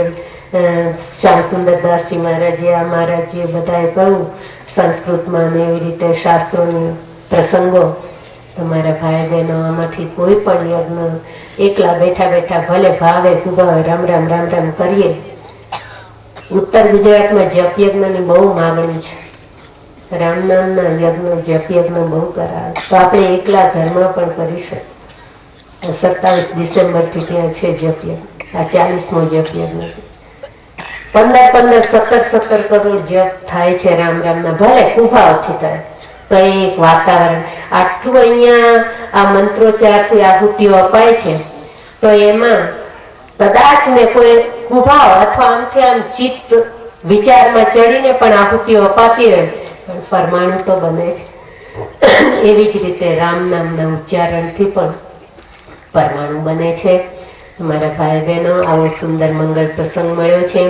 શ્યામ સુંદરદાસજી મહારાજે આ મહારાજજીએ બધાએ કહ્યું સંસ્કૃતમાં ને એવી રીતે શાસ્ત્રોની પ્રસંગો. તમારા ભાઈ બહેનો આમાંથી કોઈ પણ યજ્ઞ એકલા બેઠા બેઠા ભલે ભાવે કુભાવે રામ રામ રામ રામ કરીએ. ઉત્તર ગુજરાતમાં જપ યજ્ઞની બહુ માગણી છે. રામ નામના યજ્ઞ, જપ યજ્ઞ બહુ કરાવે. તો આપણે એકલા ઘરમાં પણ કરી શકીએ. 27 ડિસેમ્બરથી ત્યાં છે જપ યજ્ઞ. આ 40મો જપ યજ્ઞ. 15-17 કરોડ જપ થાય છે રામ રામના, ભલે કુભાવથી થાય. તો એક વાતાવરણ આટલું અહીંયા આ મંત્રોચ્ચારથી આહુતિઓ અપાય છે. તો એમાં કદાચ ને કોઈ કુભાવ અથવા આમથી આમ ચિત્ત વિચારમાં ચડીને પણ આહુતિઓ અપાતી હોય, પણ પરમાણુ તો બને છે. એવી જ રીતે રામ નામના ઉચ્ચારણથી પણ પરમાણુ બને છે. મારા ભાઈ બહેનો, આવો સુંદર મંગળ પ્રસંગ મળ્યો છે.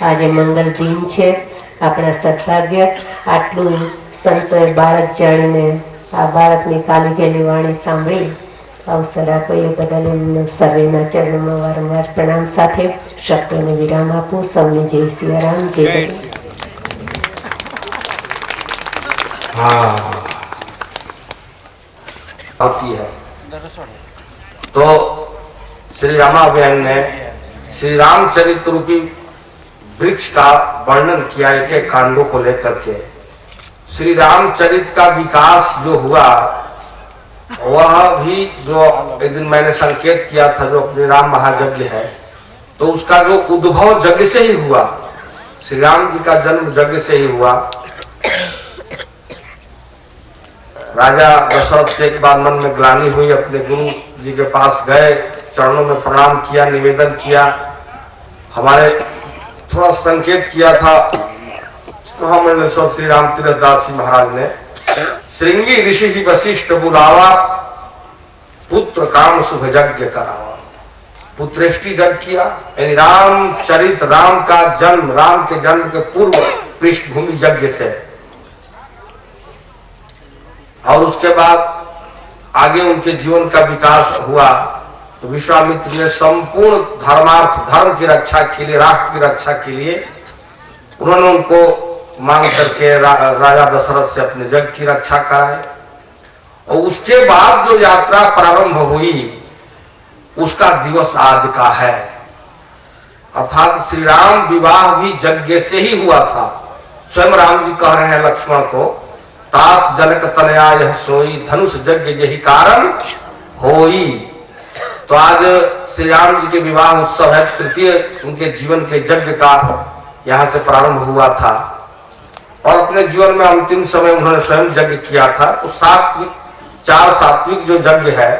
આજે મંગલ દિન છે. આપણા સદભાગ્ય આટલું સંતોએ બાળક જાણીને આ બાળકની કાલી ગયેલી વાણી સાંભળી અવસર આપ્યો એ બદલ એમને સર્વેના ચરણોમાં વારંવાર પ્રણામ સાથે શબ્દોને વિરામ આપું. સૌને જય સિયારામ, જય है। तो श्री रामाभ्यान ने श्री रामचरित रूपी वृक्ष का वर्णन किया एक एक कांडों को लेकर के। श्री रामचरित का विकास जो हुआ वह भी जो एक दिन मैंने संकेत किया था, जो अपने राम महायज्ञ है, तो उसका जो उद्भव यज्ञ से ही हुआ। श्री राम जी का जन्म यज्ञ से ही हुआ। राजा दशरथ के एक बार मन में ग्लानि हुई, अपने गुरु जी के पास गए, चरणों में प्रणाम किया, निवेदन किया। हमारे थोड़ा संकेत किया था महामंडलेश्वर श्री राम तीर्थ दास जी महाराज ने, श्रृंगी ऋषि जी वशिष्ठ बुलावा, पुत्र काम शुभ यज्ञ करावा। पुत्रेष्टि यज्ञ किया, यानी रामचरित, राम का जन्म, राम के जन्म के पूर्व पृष्ठभूमि यज्ञ से, और उसके बाद आगे उनके जीवन का विकास हुआ। तो विश्वामित्र ने संपूर्ण धर्मार्थ, धर्म की रक्षा के लिए, राष्ट्र की रक्षा के लिए उन्होंने उनको मांग करके राजा दशरथ से अपने जग की रक्षा कराए। और उसके बाद जो यात्रा प्रारंभ हुई उसका दिवस आज का है। अर्थात श्री राम विवाह भी यज्ञ से ही हुआ था। स्वयं राम जी कह रहे हैं लक्ष्मण को तात जनक तनया यह सोई धनुष यज्ञ यही कारण होई। तो आज श्री राम जी के विवाह उत्सव है, तृतीय उनके जीवन के यज्ञ का यहाँ से प्रारंभ हुआ था और अपने जीवन में अंतिम समय उन्होंने स्वयं यज्ञ किया था। तो चार सात्विक जो यज्ञ है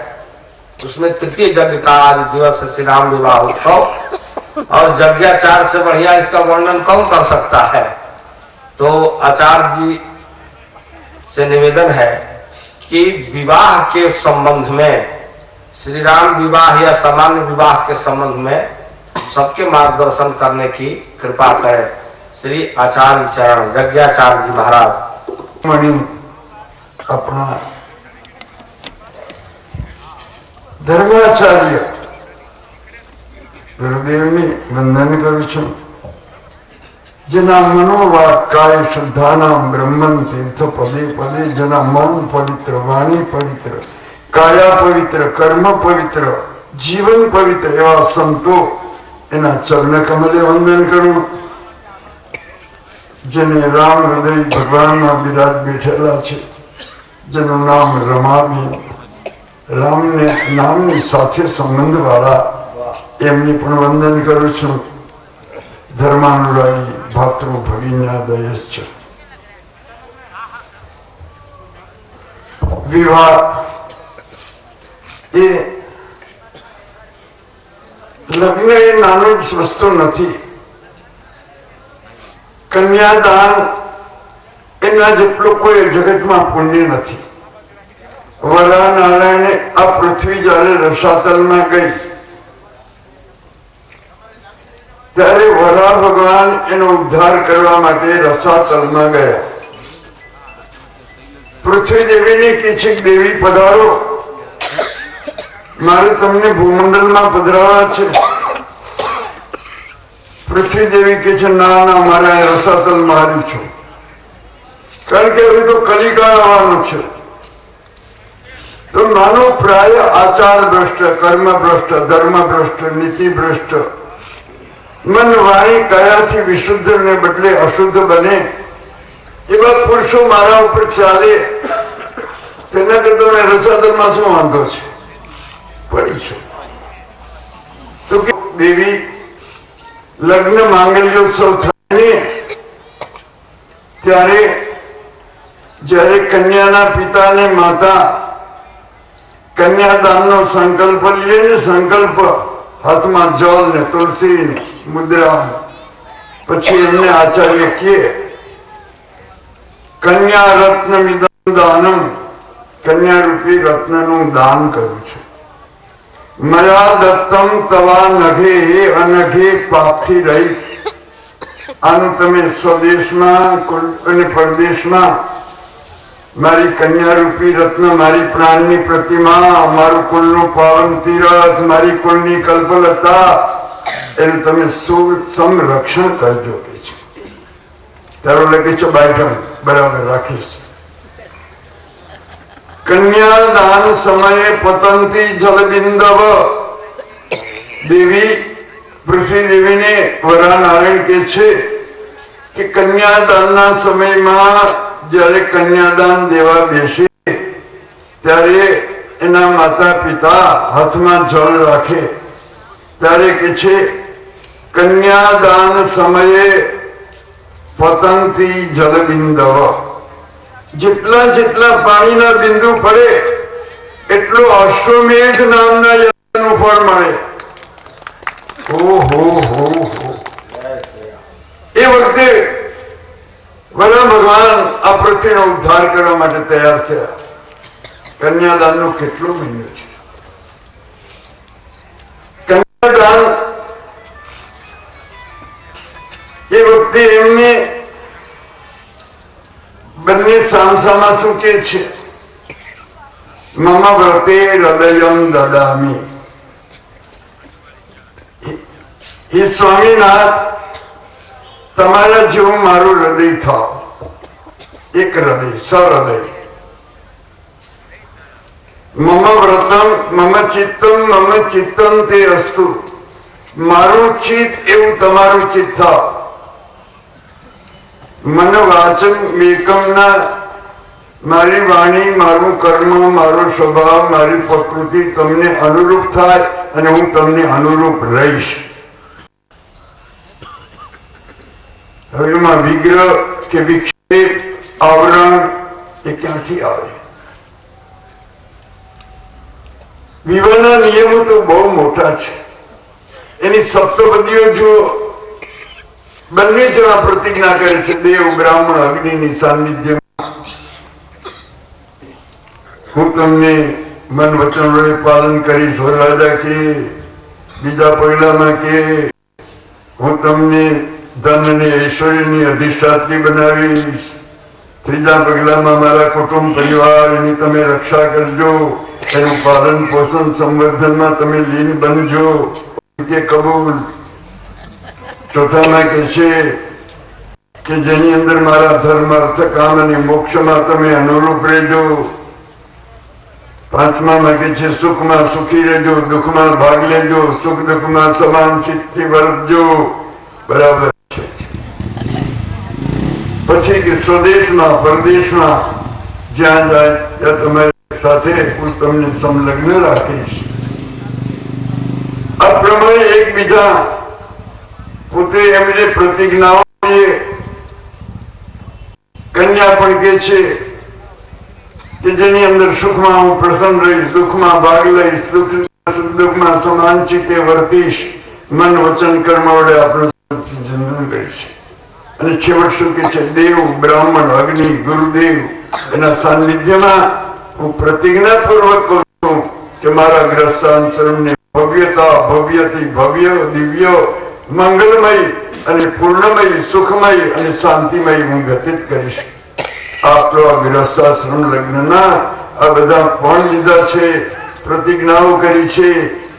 उसमें तृतीय यज्ञ का आज दिवस है श्री राम विवाह उत्सव। और यज्ञाचार से बढ़िया इसका वर्णन कौन कर सकता है। तो आचार्य जी से निवेदन है कि विवाह के संबंध में, श्री राम विवाह या सामान्य विवाह के संबंध में सबके मार्गदर्शन करने की कृपा करें श्री आचार्य चरण यज्ञाचार्य जी महाराज। मणि अपना धर्माचार्य गुरुदेव ने वंदन करू છું, જેના મનોવાક કાય શુદ્ધાનામ બ્રહ્મન તીર્થ પદે પદે, જેના મન પવિત્ર, વાણી પવિત્ર, કાયા પવિત્ર, કર્મ પવિત્ર, જીવન પવિત્ર એવા સંતો એના ચરણ કમલે વંદન કરું। જેને રામ હૃદય ભગવાનના બિરાજ બેઠેલા છે, જેનું નામ રમાબેન, રામને નામની સાથે સંબંધ વાળા એમની પણ વંદન કરું છું। ધર્માનુરાગી ભાતૃ ભગિન્યા દયશ્ચ। વિવાહ એ લગ્ન એ નાનું વસ્તુ નથી। કન્યાદાન એના જેટલું કોઈ જગતમાં પુણ્ય નથી। વરા નારાયણે આ પૃથ્વી જયારે રસાતલમાં ગઈ ત્યારે વરા ભગવાન એનો ઉદ્ધાર કરવા માટે રસાતલમાં ગયા। પૃથ્વી દેવીને કે છે દેવી પધારો, મારે તમને ભૂમંડળમાં પધરાવા છે। પૃથ્વી દેવી કે છે ના ના, મારે રસાતલમાં આવી છું, કારણ કે હવે તો કલિકાળ આવવાનું છે। तो मानो प्राय आचार भ्रष्ट, कर्म भ्रष्ट, धर्म भ्रष्ट, नीति भ्रष्ट, मन वाणी काया थी विशुद्ध ने बदले अशुद्ध बने एवा पुरुषो मारा ऊपर चाले। तेना करता मैं रसातल में शू वांधो छे, पड़ी छे। तो देवी लग्न मांगल्योत्सव थाय त्यारे जયારે कन्याना पिता ने माता कन्यादान नो संकल्प लिए ने, संकल्प हाथ में जल ने तुलसी ने मुद्रा, पछी एमने आचार्य किए कन्या रत्न मिदं दानम, कन्या रूपी रत्न नु दान करू छे। मया दत्तम तवा नघे अनघे पापथी रही। आनु तमे स्वदेश में परदेश में मारी कन्या रूपी रत्न, मारी प्राणनी प्रतिमा, मारू कुलनु पावन तीरथ, मारी कुलनी कल्पलता एनु तमे संरक्षण करजो के छे। तारो लगे छे बायठम बराबर राखीश। कन्यादान समये पतंती जलबिंदव। देवी पृथ्वी देवी ने वरा नारायण के छे कि कन्यादान समय में जયારે कन्यादान देवा बेसे त्यारे एना माता पिता हाथ में जल राखे त्यारे के छे कन्यादान समये पतंती जलबिंदव। जेटला जेटला पाणीना बिंदु पड़े एटलो अश्वमेध नामना यज्ञनु फळ मळे। ओ हो ए वखते वरा भगवान आ पृथ्वीनो उद्धार करवा माटे तैयार थया। कन्यादाननो केटलो महीनो छे। कन्यादान ए वखते एमने बन्ने सामसामा शुं के छे, मम व्रते हृदयं ददामि। हे स्वामीनाथ, तमारा जेवुं मारू हृदय थाओ, एक हृदय, सहृदय। मम व्रतम मम चित्तम ते अस्तु। मारू चित्त एवं तमारू चित्त थाओ। मन वाचन एकम ना મારી વાણી, મારું કર્મ, મારો સ્વભાવ, મારી પ્રકૃતિ તમને અનુરૂપ થાય અને હું તમને અનુરૂપ રહીશ. હવે એમાં વિગ્રહ કે વિક્ષેપ, આવરણ એ ક્યાંથી આવે? વિવાહના નિયમો તો બહુ મોટા છે. એની સપ્તપદીઓ જો બંને જણા પ્રતિજ્ઞા કરે છે, દેવ બ્રાહ્મણ અગ્નિની સાનિધ્યમાં હું તમને મન વચન વડે પાલન કરીશ. વરરાજા કે બીજા પગલામાં કે હું તમને ધન અને ઐશ્વર્યની અધિષ્ઠાત્રી બનાવીશ. ત્રીજા પગલામાં મારા કુટુંબ પરિવારની તમે રક્ષા કરજો, એનું પાલન પોષણ સંવર્ધનમાં તમે લીન બનજો. કે કબૂલ. ચોથામાં કે છે કે જેની અંદર મારા ધર્મ, અર્થ, કામ અને મોક્ષમાં તમે અનુરૂપ રહેજો. પાંચમામાં કે છે સુખમાં સુખી રહેજો, દુઃખમાં ભાગ લેજો, સુખ દુઃખમાં સમાન ચિત્તથી વર્તજો. બરાબર છે. પછી કે સ્વદેશમાં પરદેશમાં જ્યાં જાય ત્યાં તમારી સાથે હું તમને સંલગ્ન રાખીશ. આ પ્રમાણે એકબીજા પોતે એમને પ્રતિજ્ઞાઓ કન્યા પણ કે છે કે જેની અંદર સુખમાં હું પ્રસન્ન રહીશ, દુઃખમાં ભાગ લઈશ, દુઃખમાં સમાન ચિત્તે વર્તીશ, મન વચન કર્મ વડે આપણું જન્મ કરીશ. અને છેવટ શું કે છે? દેવ બ્રાહ્મણ અગ્નિ ગુરુદેવ એના સાનિધ્યમાં હું પ્રતિજ્ઞાપૂર્વક કહું છું કે મારા ગ્રસ્તાંચરણને ભવ્યતા, ભવ્યથી ભવ્ય, દિવ્ય, મંગલમય અને પૂર્ણમય, સુખમય અને શાંતિમય હું વ્યતીત કરીશ. આપણો આ ગૃહસ્થાશ્રમ લગ્નના આ બધા પણ લીધા છે, પ્રતિજ્ઞાઓ કરી છે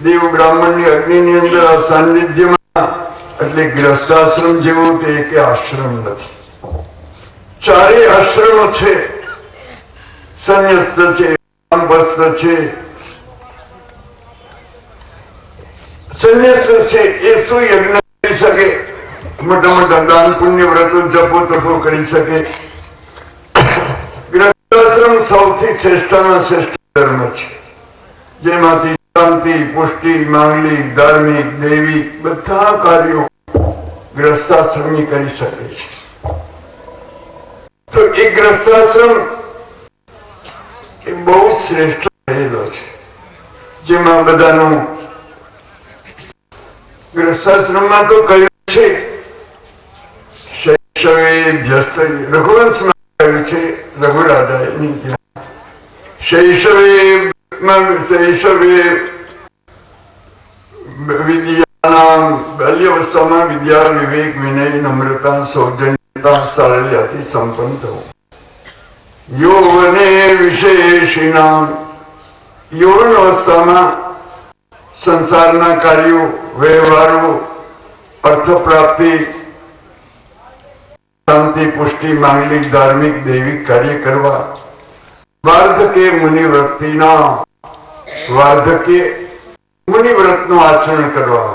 દેવ બ્રાહ્મણની અગ્નિની અંદર આ સાનિધ્યમાં. એટલે ગૃહસ્થાશ્રમ જેવું તે એક આશ્રમ નથી. ચારેય આશ્રમો છે. સંન્યસ્ત છે, વાનપ્રસ્થ છે. સંન્યાસ છે એ શું યજ્ઞ કરી શકે? મોટા મોટા દાન પુણ્ય વ્રતો જપો તપો કરી શકે. ગૃહસ્થાશ્રમ સૌથી શ્રેષ્ઠમાં શ્રેષ્ઠ ધર્મ છે, જેમાંથી શાંતિ, પુષ્ટિ, માંગલિક, ધાર્મિક, દૈવિક બધા કાર્યો ગૃહસ્થાશ્રમી કરી શકે છે. તો એ ગૃહસ્થાશ્રમ એ બહુ શ્રેષ્ઠ રહેલો છે, જેમાં બધાનું ગૃહસ્થાશ્રમમાં તો કહ્યું છે શૈશવે વ્યસ્ત. રઘુવંશમાં કહ્યું છે રઘુ રાજાની ત્યાં શૈશવે વિદ્યાનામ, બાલ્યાવસ્થામાં વિદ્યા, વિવેક, વિનય, નમ્રતા, સૌજન્યતા, સારલ્યથી સંપન્ન થવું. યૌવને વિશેષિણામ, યૌવન અવસ્થામાં સંસારના કાર્યો, વ્યવહારો, અર્થ પ્રાપ્તિ, શાંતિ, પુષ્ટિ, માંગલિક, ધાર્મિક, દૈવિક કાર્ય કરવા. વાર્ધકે મુનિવ્રતિના, વાર્ધકે મુનિવ્રતનું આચરણ કરવા.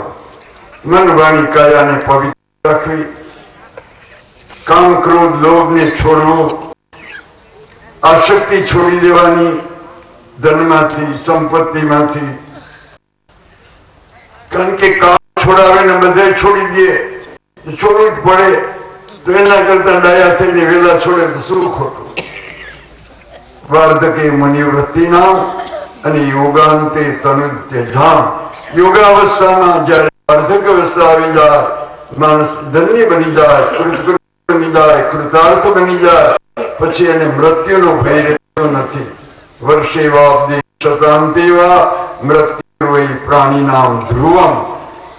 મન, વાણી, કાયાને પવિત્ર રાખવી. કામ, ક્રોધ, લોભને છોડવો. આસક્તિ છોડી દેવાની ધનમાંથી, સંપત્તિમાંથી. કારણ કે કામ છોડાવે ને બધા છોડી દે, છોડવું જ પડે. તો એના કરતા ડાયા થઈને વેલા છોડે તો શું ખોટું? વાર્ધકે મુનિવૃત્તિના અને યોગાંતે તનુત્યજામ. યોગાવસ્થામાં જયારે વાર્ધક અવસ્થા આવી જાય, માણસ ધન્ય બની જાય, બની જાય, કૃતાર્થ બની જાય, પછી એને મૃત્યુનો ભય રહેતો નથી. વર્ષે વાબ્દે શતાંતેવા મૃત્યુ પ્રાણીનામ ધ્રુવમ.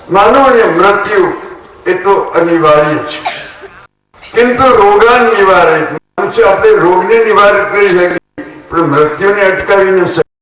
માનવને મૃત્યુ એ તો અનિવાર્ય છે, કિંતુ રોગાન નિવારે. આપણે રોગને નિવારણ કરી શકીએ પણ મૃત્યુને અટકાવી ન શકીએ.